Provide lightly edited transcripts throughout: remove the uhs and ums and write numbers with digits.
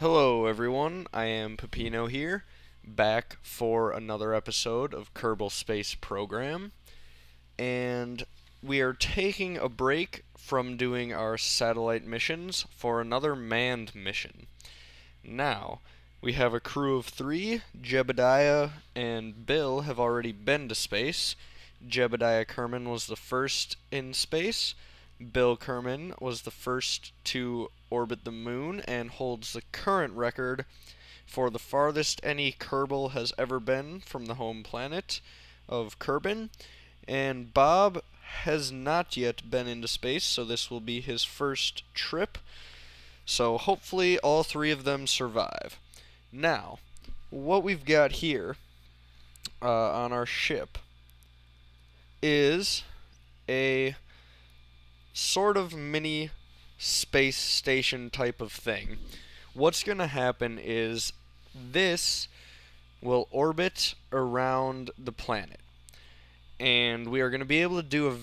Hello everyone, I am Peppino here, back for another episode of Kerbal Space Program, and we are taking a break from doing our satellite missions for another manned mission. Now, we have a crew of 3. Jebediah and Bill have already been to space. Jebediah Kerman was the first in space. Bill Kerman was the first to orbit the moon and holds the current record for the farthest any Kerbal has ever been from the home planet of Kerbin. And Bob has not yet been into space, so this will be his first trip. So hopefully all 3 of them survive. Now, what we've got here on our ship is a sort of mini space station type of thing. What's going to happen is this will orbit around the planet, and we are going to be able to do a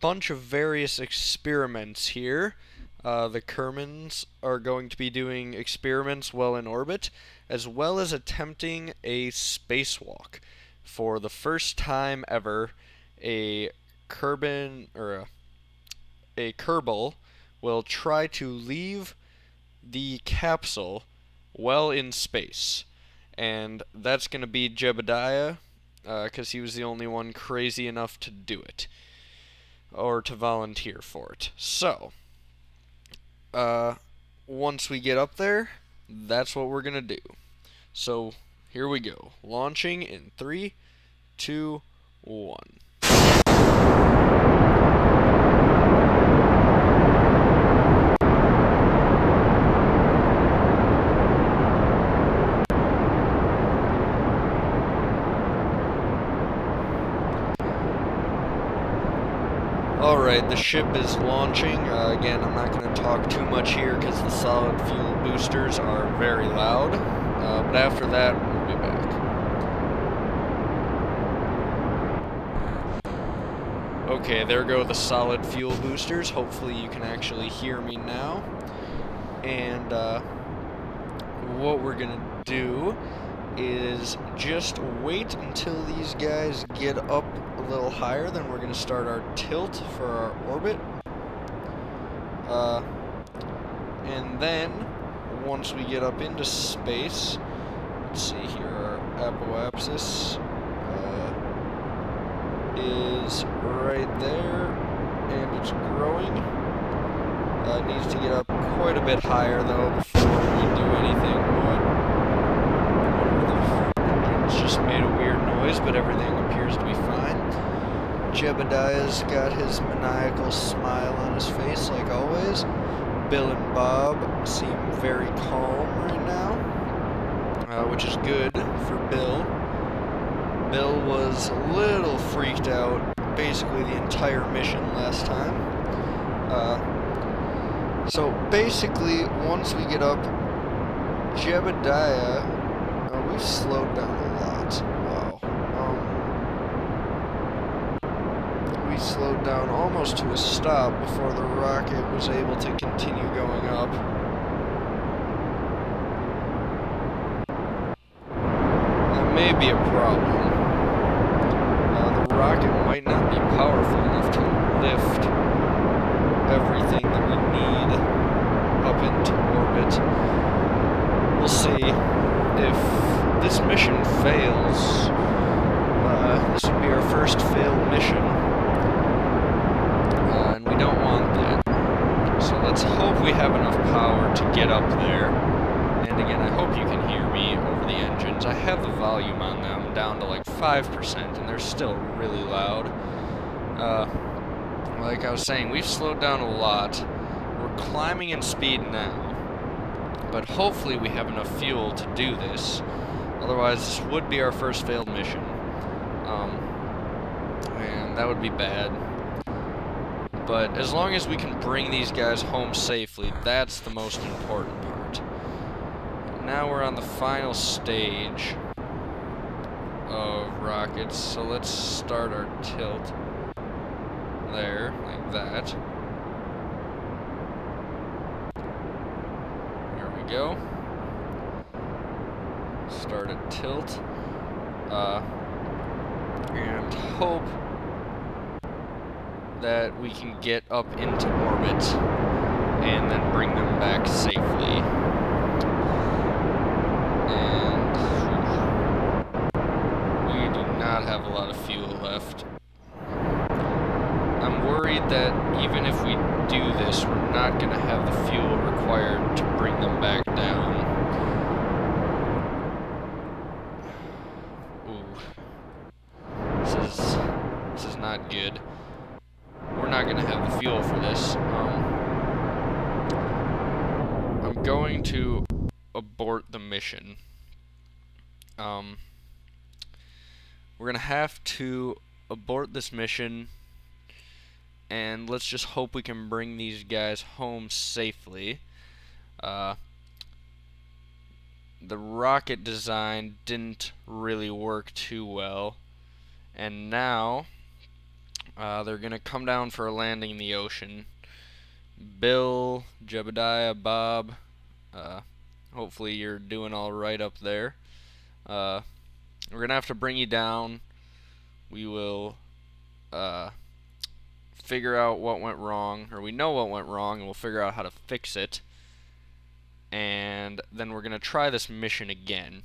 bunch of various experiments here. The Kermans are going to be doing experiments while in orbit, as well as attempting a spacewalk. For the first time ever, a Kerbal will try to leave the capsule well in space. And that's going to be Jebediah, because he was the only one crazy enough to do it, or to volunteer for it. So, once we get up there, that's what we're going to do. So, here we go. Launching in 3, 2, 1. Alright, the ship is launching. Again, I'm not going to talk too much here because the solid fuel boosters are very loud. But after that, we'll be back. Okay, there go the solid fuel boosters. Hopefully you can actually hear me now. And what we're going to do is just wait until these guys get up a little higher. Then we're going to start our tilt for our orbit. And then, once we get up into space, let's see here, our apoapsis is right there, and it's growing. It needs to get up quite a bit higher, though, before we do anything. It's just made a weird noise, but everything appears to be fine. Jebediah's got his maniacal smile on his face, like always. Bill and Bob seem very calm right now, which is good for Bill. Bill was a little freaked out basically the entire mission last time. So basically, once we get up, Jebediah... Oh, we've slowed down a lot. Wow. We slowed down almost to a stop before the rocket was able to continue going up. That may be a problem. The rocket might not be powerful enough to lift everything that we need up into orbit. We'll see. If this mission fails, this would be our first failed mission, and we don't want that. So let's hope we have enough power to get up there. And again, I hope you can hear me over the engines. I have the volume on them down to like 5%, and they're still really loud. Like I was saying, we've slowed down a lot. We're climbing in speed now. But hopefully we have enough fuel to do this. Otherwise, this would be our first failed mission. And that would be bad. But as long as we can bring these guys home safely, that's the most important part. Now we're on the final stage of rockets, so let's start our tilt. There, like that. There we go. start a tilt, and hope that we can get up into orbit and then bring them back safely. And we do not have a lot of fuel left. I'm worried that even if we do this, we're not going to have the fuel required to bring them back down. Ooh. This is not good. We're not going to have the fuel for this. I'm going to abort the mission. We're going to have to abort this mission, and let's just hope we can bring these guys home safely. The rocket design didn't really work too well, and now they're going to come down for a landing in the ocean. Bill, Jebediah, Bob, hopefully you're doing alright up there. We're going to have to bring you down. We will figure out what went wrong, or we know what went wrong, and we'll figure out how to fix it. And then we're going to try this mission again.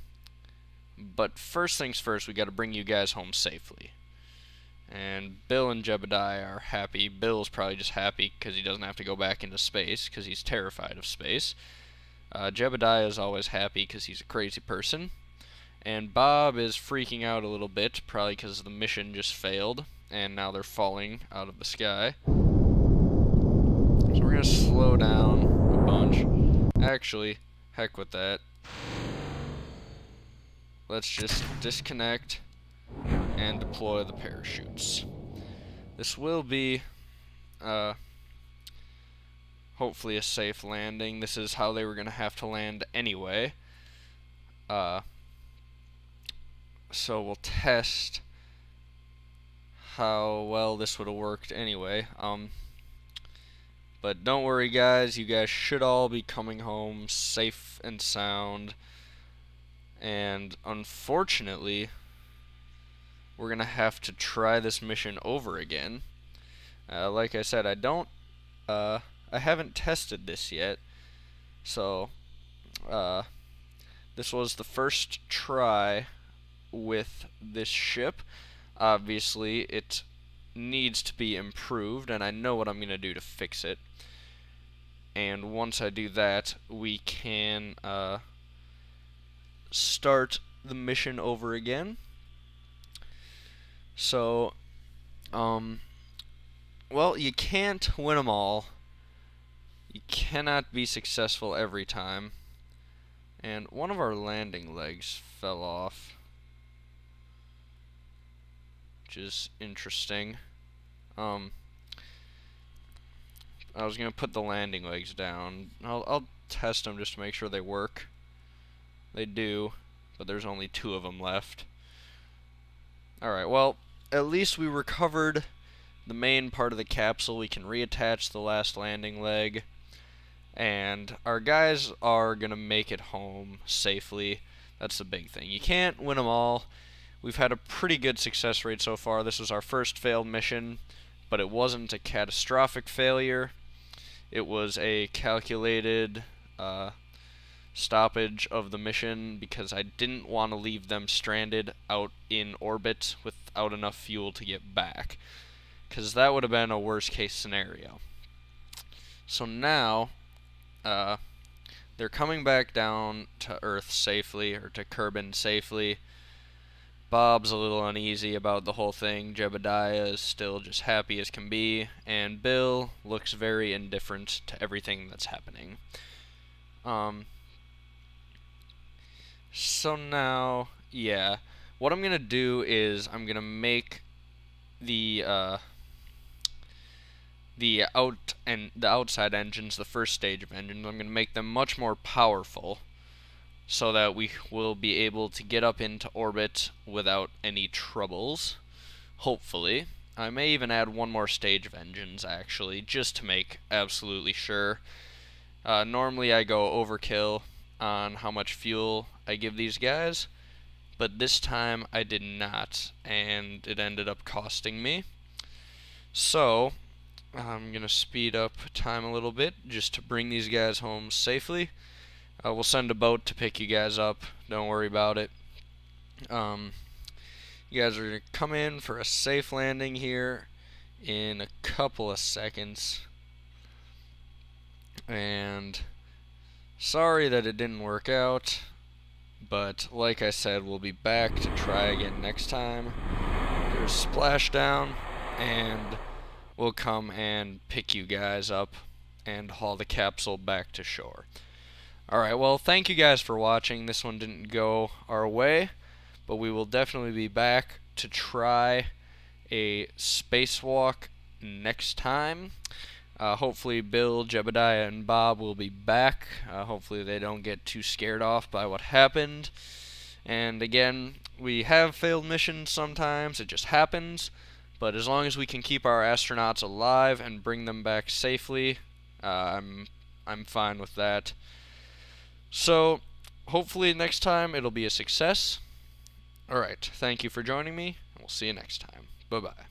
But first things first, we got to bring you guys home safely. And Bill and Jebediah are happy. Bill's probably just happy because he doesn't have to go back into space because he's terrified of space. Jebediah is always happy because he's a crazy person. And Bob is freaking out a little bit, probably because the mission just failed, and now they're falling out of the sky. So we're going to slow down a bunch. Actually, heck with that. Let's just disconnect and deploy the parachutes. This will be hopefully a safe landing. This is how they were going to have to land anyway. So we'll test how well this would have worked anyway. But don't worry, guys. You guys should all be coming home safe and sound. And unfortunately, we're going to have to try this mission over again. Like I said, I haven't tested this yet. So, this was the first try with this ship. Obviously, it needs to be improved, and I know what I'm going to do to fix it. And once I do that, we can start the mission over again. So, well, you can't win them all. You cannot be successful every time. And one of our landing legs fell off, which is interesting. I was gonna put the landing legs down. I'll test them just to make sure they work. They do, but there's only 2 of them left. Alright, well, at least we recovered the main part of the capsule. We can reattach the last landing leg, and our guys are gonna make it home safely. That's the big thing. You can't win them all. We've had a pretty good success rate so far. This was our first failed mission, but it wasn't a catastrophic failure. It was a calculated stoppage of the mission because I didn't want to leave them stranded out in orbit without enough fuel to get back, because that would have been a worst case scenario. So now they're coming back down to Earth safely, or to Kerbal safely. Bob's a little uneasy about the whole thing. Jebediah is still just happy as can be, and Bill looks very indifferent to everything that's happening. So now, yeah, what I'm gonna do is I'm gonna make the outside engines, the first stage of engines, I'm gonna make them much more powerful, so that we will be able to get up into orbit without any troubles, hopefully. I may even add one more stage of engines, actually, just to make absolutely sure. Normally I go overkill, on how much fuel I give these guys, but this time I did not, and it ended up costing me. So I'm going to speed up time a little bit just to bring these guys home safely. We'll send a boat to pick you guys up. Don't worry about it. You guys are going to come in for a safe landing here in a couple of seconds. And sorry that it didn't work out, but like I said, we'll be back to try again next time. There's splashdown, and we'll come and pick you guys up and haul the capsule back to shore. Alright, well, thank you guys for watching. This one didn't go our way, but we will definitely be back to try a spacewalk next time. Hopefully Bill, Jebediah, and Bob will be back. Hopefully they don't get too scared off by what happened. And again, we have failed missions sometimes. It just happens. But as long as we can keep our astronauts alive and bring them back safely, I'm fine with that. So, hopefully next time it'll be a success. Alright, thank you for joining me, and we'll see you next time. Bye-bye.